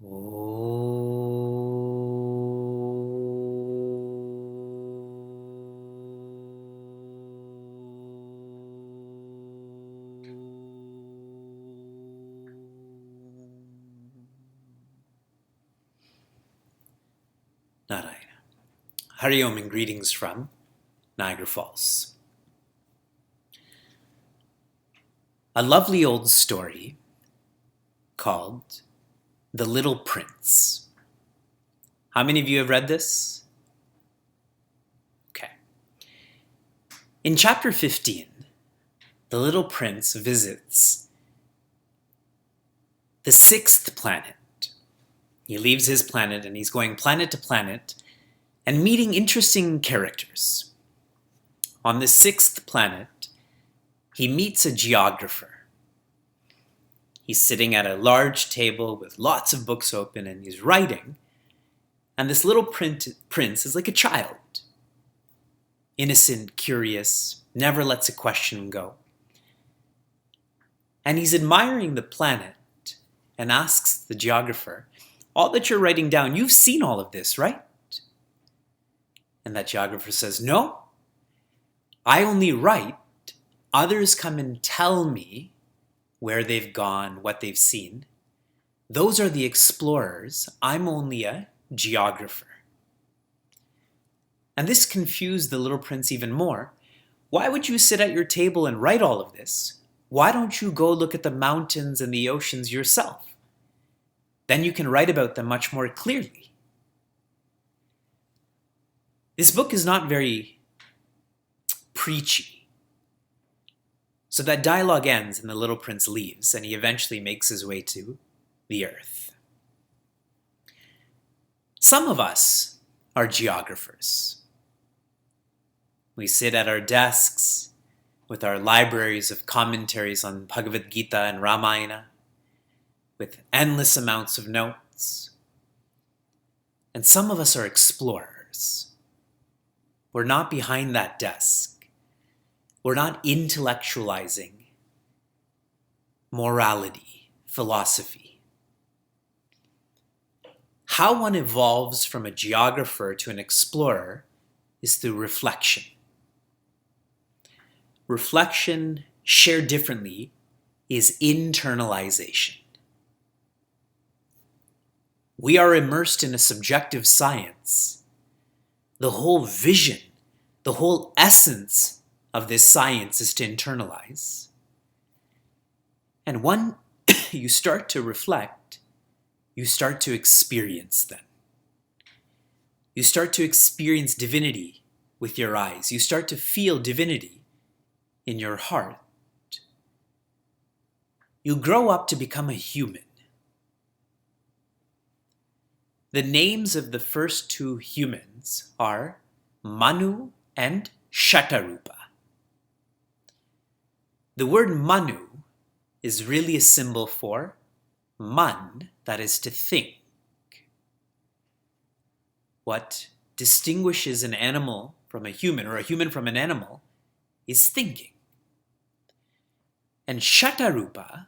Oh. Narayana. Hari Om and greetings from Niagara Falls. A lovely old story called The Little Prince. How many of you have read this? Okay. In chapter 15, the little prince visits the sixth planet. He leaves his planet and he's going planet to planet and meeting interesting characters. On the sixth planet, he meets a geographer. He's sitting at a large table with lots of books open and he's writing. And this little prince is like a child. Innocent, curious, never lets a question go. And he's admiring the planet and asks the geographer, all that you're writing down, you've seen all of this, right? And that geographer says, no, I only write. Others come and tell me where they've gone, what they've seen. Those are the explorers. I'm only a geographer. And this confused the little prince even more. Why would you sit at your table and write all of this? Why don't you go look at the mountains and the oceans yourself? Then you can write about them much more clearly. This book is not very preachy. So that dialogue ends and the little prince leaves and he eventually makes his way to the earth. Some of us are geographers. We sit at our desks with our libraries of commentaries on Bhagavad Gita and Ramayana, with endless amounts of notes. And some of us are explorers. We're not behind that desk. We're not intellectualizing morality, philosophy. How one evolves from a geographer to an explorer is through reflection. Reflection, shared differently, is internalization. We are immersed in a subjective science. The whole vision, the whole essence of this science is to internalize. And when you start to reflect, you start to experience them. You start to experience divinity with your eyes. You start to feel divinity in your heart. You grow up to become a human. The names of the first two humans are Manu and Shatarupa. The word Manu is really a symbol for man, that is to think. What distinguishes an animal from a human, or a human from an animal, is thinking. And Shatarupa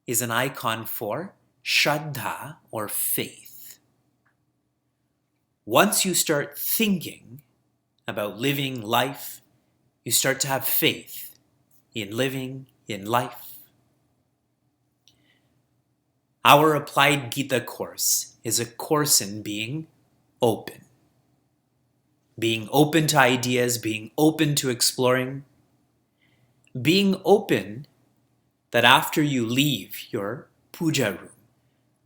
is an icon for Shraddha, or faith. Once you start thinking about living life, you start to have faith in living, in life. Our Applied Gita course is a course in being open. Being open to ideas, being open to exploring. Being open that after you leave your puja room,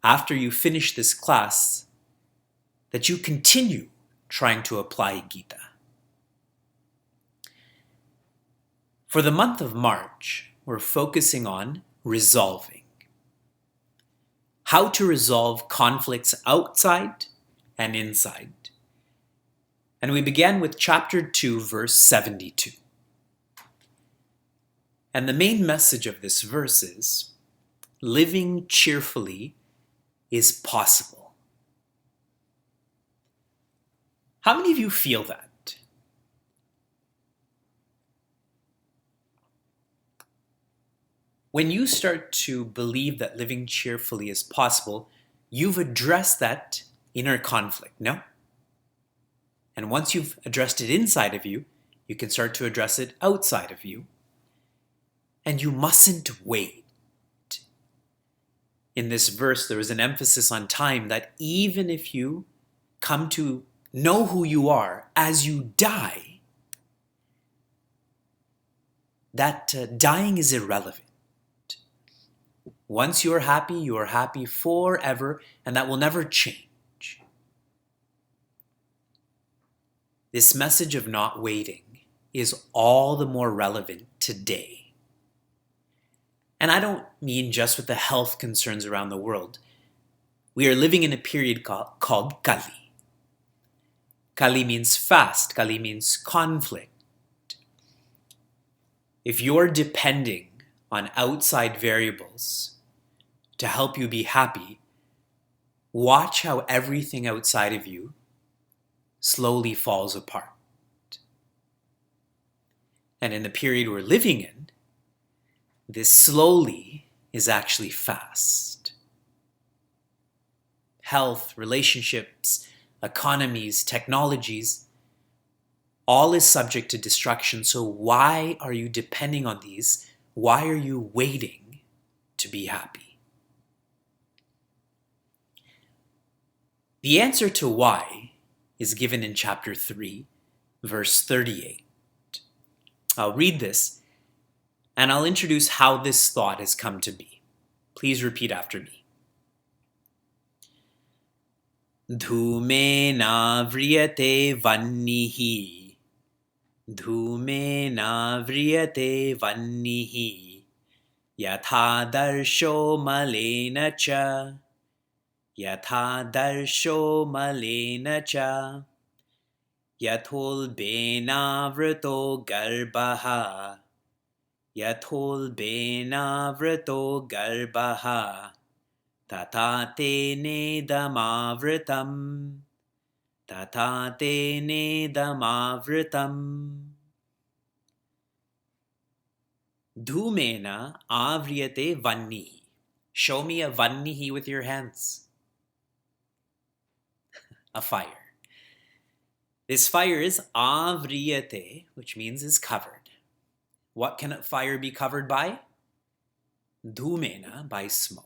after you finish this class, that you continue trying to apply Gita. For the month of March, we're focusing on resolving. How to resolve conflicts outside and inside. And we began with chapter 2, verse 72. And the main message of this verse is, living cheerfully is possible. How many of you feel that? When you start to believe that living cheerfully is possible, you've addressed that inner conflict, no? And once you've addressed it inside of you, you can start to address it outside of you. And you mustn't wait. In this verse, there was an emphasis on time, that even if you come to know who you are as you die, that dying is irrelevant. Once you are happy forever, and that will never change. This message of not waiting is all the more relevant today. And I don't mean just with the health concerns around the world. We are living in a period called Kali. Kali means fast. Kali means conflict. If you're depending on outside variables to help you be happy, watch how everything outside of you slowly falls apart. And in the period we're living in, this slowly is actually fast. Health, relationships, economies, technologies, all is subject to destruction. So why are you depending on these? Why are you waiting to be happy? The answer to why is given in chapter 3, verse 38. I'll read this, and I'll introduce how this thought has come to be. Please repeat after me. Dhumena vriyate vannihi. Dhumena vriyate vannihi. Yatha darsho malena cha. Yatha darsho malena cha. Yathol bena vrito garbaha. Yathol bena vrito garbaha. Tata te nedamavritam. Tata te nedamavritam. Dhumena avriyate vannihi. Show me a vannihi with your hands. A fire. This fire is avriyate, which means is covered. What can a fire be covered by? Dhumena, by smoke.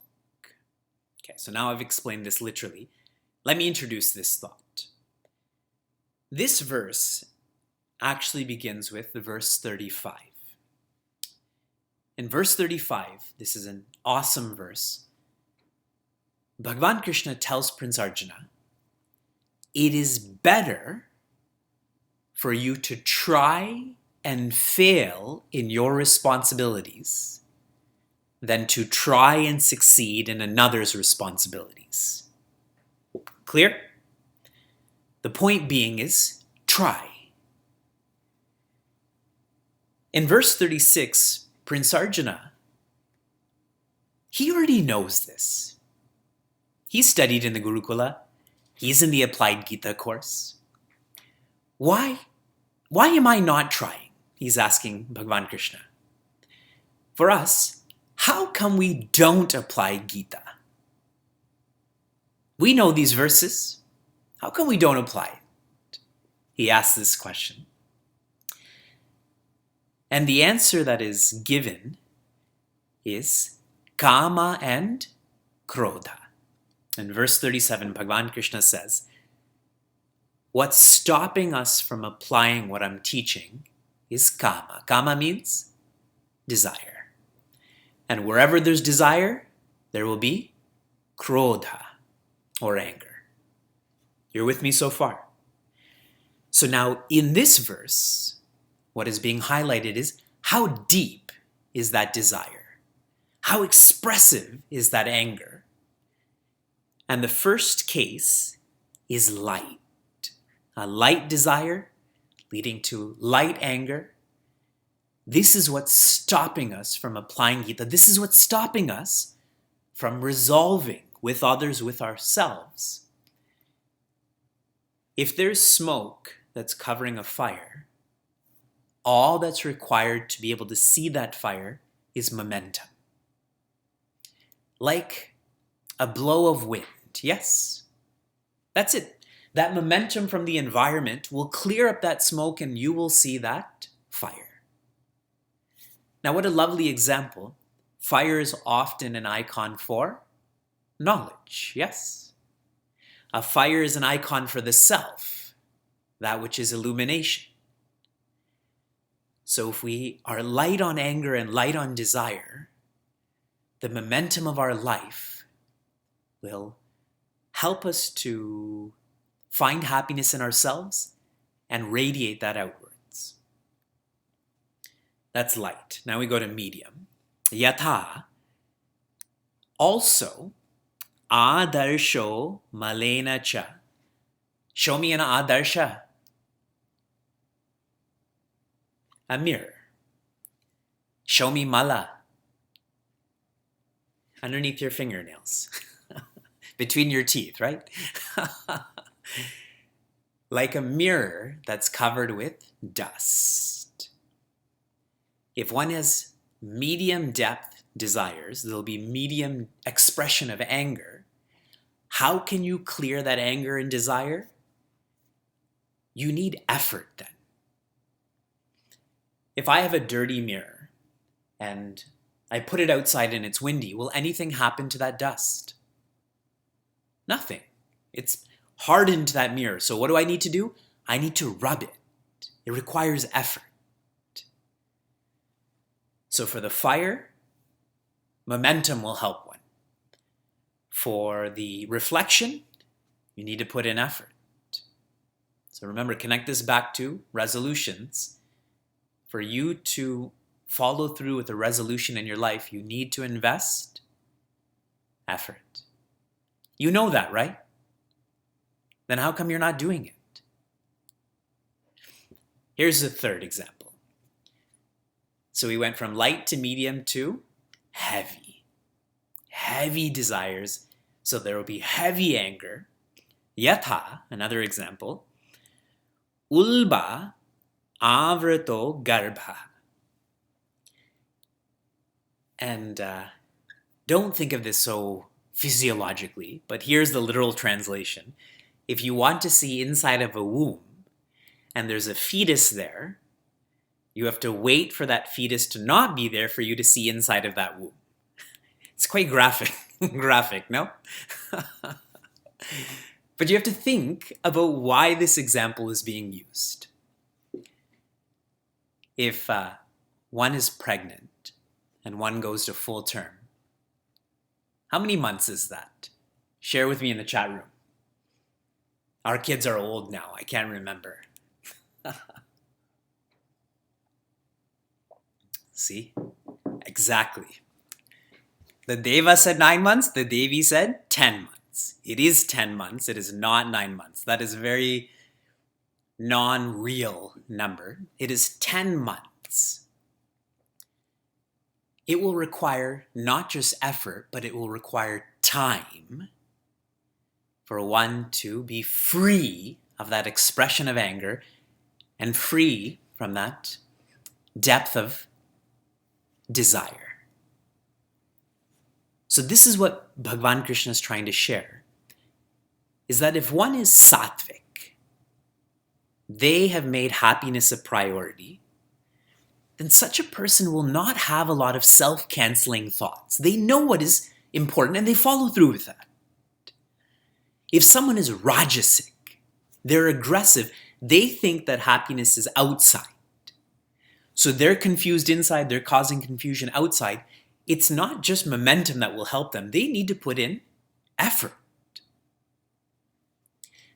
Okay, so now I've explained this literally. Let me introduce this thought. This verse actually begins with the verse 35. In verse 35, this is an awesome verse. Bhagavan Krishna tells Prince Arjuna, it is better for you to try and fail in your responsibilities than to try and succeed in another's responsibilities. Clear? The point being is try. In verse 36, Prince Arjuna, he already knows this. He studied in the Gurukula. He's in the Applied Gita course. Why am I not trying? He's asking Bhagavan Krishna. For us, how come we don't apply Gita? We know these verses. How come we don't apply it? He asks this question. And the answer that is given is kama and krodha. In verse 37, Bhagavan Krishna says, what's stopping us from applying what I'm teaching is kama. Kama means desire. And wherever there's desire, there will be krodha, or anger. You're with me so far? So now in this verse, what is being highlighted is how deep is that desire? How expressive is that anger? And the first case is light. A light desire leading to light anger. This is what's stopping us from applying Gita. This is what's stopping us from resolving with others, with ourselves. If there's smoke that's covering a fire, all that's required to be able to see that fire is momentum. Like a blow of wind. environment. Yes, that's it. That momentum from the environment will clear up that smoke and you will see that fire. Now, what a lovely example. Fire is often an icon for knowledge, yes? A fire is an icon for the self, that which is illumination. So if we are light on anger and light on desire, the momentum of our life will help us to find happiness in ourselves and radiate that outwards. That's light. Now we go to medium. Yatha, also, adarsho malena cha. Show me an adarsha. A mirror. Show me mala. Underneath your fingernails. Between your teeth, right? Like a mirror that's covered with dust. If one has medium depth desires, there'll be medium expression of anger. How can you clear that anger and desire? You need effort then. If I have a dirty mirror and I put it outside and it's windy, will anything happen to that dust? Nothing. It's hardened to that mirror. So what do I need to do? I need to rub it. It requires effort. So for the fire, momentum will help one. For the reflection, you need to put in effort. So remember, connect this back to resolutions. For you to follow through with a resolution in your life, you need to invest effort. You know that, right? Then how come you're not doing it? Here's the third example. So we went from light to medium to heavy. Heavy desires. So there will be heavy anger. Yatha, another example. Ulba avrato garbha. And don't think of this so physiologically, but here's the literal translation. If you want to see inside of a womb and there's a fetus there, you have to wait for that fetus to not be there for you to see inside of that womb. It's quite graphic, no? But you have to think about why this example is being used. If one is pregnant and one goes to full term, how many months is that? Share with me in the chat room. Our kids are old now. I can't remember. See? Exactly. The Deva said 9 months. The Devi said 10 months. It is 10 months. It is not 9 months. That is a very non-real number. It is 10 months. It will require not just effort, but it will require time for one to be free of that expression of anger and free from that depth of desire. So this is what Bhagavan Krishna is trying to share, is that if one is sattvic, they have made happiness a priority, then such a person will not have a lot of self-canceling thoughts. They know what is important and they follow through with that. If someone is rajasic, they're aggressive, they think that happiness is outside. So they're confused inside, they're causing confusion outside. It's not just momentum that will help them. They need to put in effort.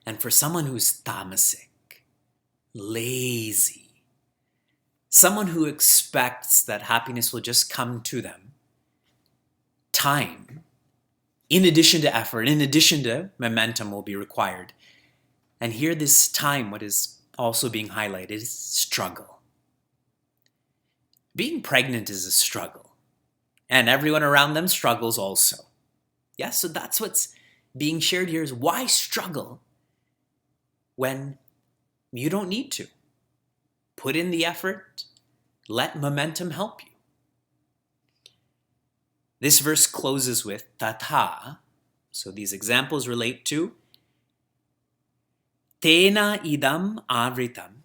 And for someone who's tamasic, lazy, someone who expects that happiness will just come to them, time, in addition to effort, in addition to momentum, will be required. And here this time, what is also being highlighted is struggle. Being pregnant is a struggle. And everyone around them struggles also. Yeah, so that's what's being shared here, is why struggle when you don't need to. Put in the effort, let momentum help you. This verse closes with Tatha So these examples relate to Tena idam avritam.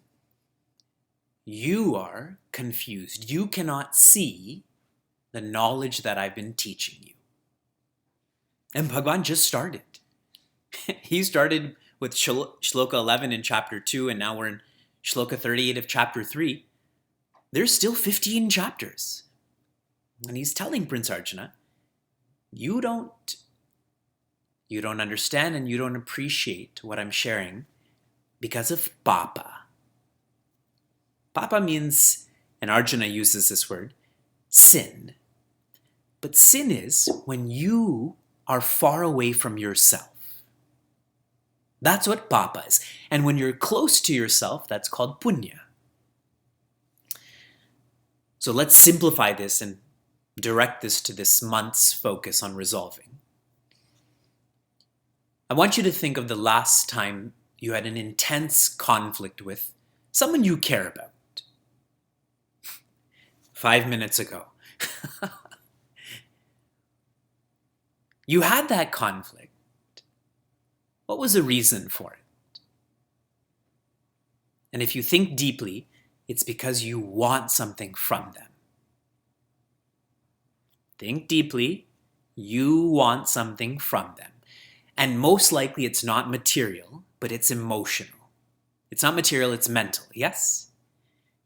You are confused. You cannot see the knowledge that I've been teaching you. And Bhagavan just started. He started with Shloka 11 in chapter 2, and now we're in Shloka 38 of chapter 3. There's still 15 chapters. And he's telling Prince Arjuna, you don't understand and you don't appreciate what I'm sharing because of papa. Papa means, and Arjuna uses this word, sin. But sin is when you are far away from yourself. That's what papa is. And when you're close to yourself, that's called punya. So let's simplify this and direct this to this month's focus on resolving. I want you to think of the last time you had an intense conflict with someone you care about. 5 minutes ago. You had that conflict. What was the reason for it? And if you think deeply, it's because you want something from them. Think deeply, you want something from them. And most likely it's not material, but it's emotional. It's not material, it's mental, yes?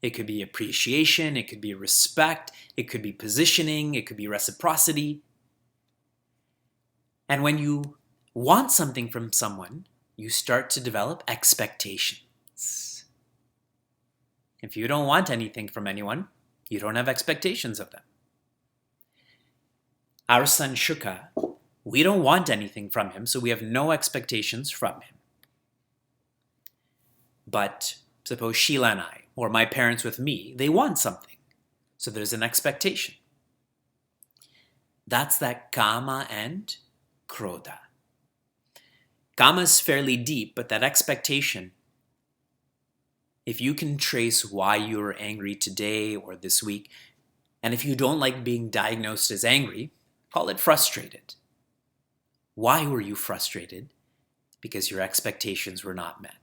It could be appreciation, it could be respect, it could be positioning, it could be reciprocity. And when you want something from someone, you start to develop expectations. If you don't want anything from anyone, you don't have expectations of them. Our son Shuka, we don't want anything from him, so we have no expectations from him. But suppose Sheila and I, or my parents with me, they want something. So there's an expectation. That's that kama and krodha. Kama is fairly deep, but that expectation, if you can trace why you were angry today or this week, and if you don't like being diagnosed as angry, call it frustrated. Why were you frustrated? Because your expectations were not met.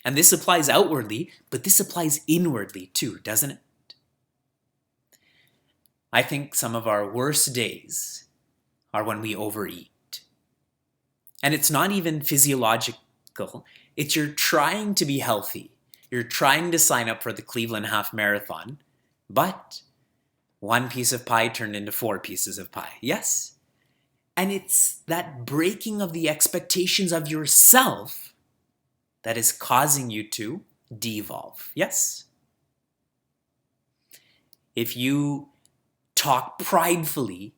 And this applies outwardly, but this applies inwardly too, doesn't it? I think some of our worst days are when we overeat. And it's not even physiological. It's you're trying to be healthy. You're trying to sign up for the Cleveland Half Marathon, but one piece of pie turned into 4 pieces of pie. Yes? And it's that breaking of the expectations of yourself that is causing you to devolve. Yes? If you talk pridefully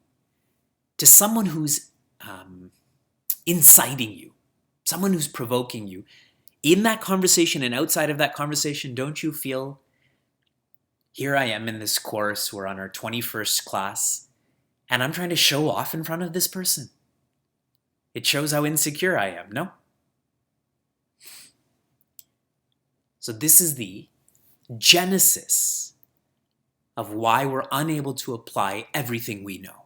to someone who's inciting you, someone who's provoking you, in that conversation and outside of that conversation, don't you feel, here I am in this course, we're on our 21st class, and I'm trying to show off in front of this person. It shows how insecure I am, no? So this is the genesis of why we're unable to apply everything we know.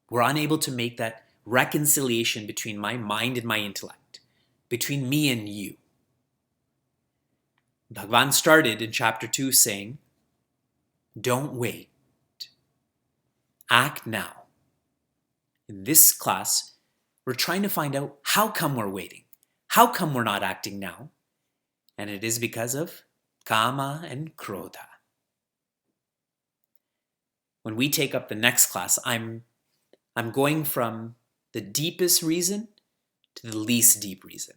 We're unable to make that reconciliation between my mind and my intellect, between me and you. Bhagavan started in chapter 2 saying, don't wait. Act now. In this class, we're trying to find out how come we're waiting. How come we're not acting now? And it is because of kama and krodha. When we take up the next class, I'm going from the deepest reason to the least deep reason.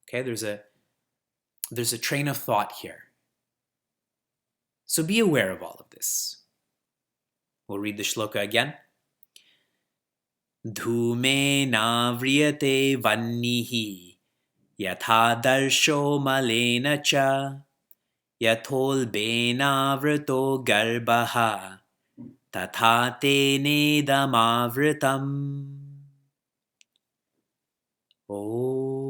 Okay, there's a train of thought here. So be aware of all of this. We'll read the shloka again. Dhume navriyate vannihi yatha darsho malena cha yathol benavrato garbaha tatha te nedamavritam. Oh.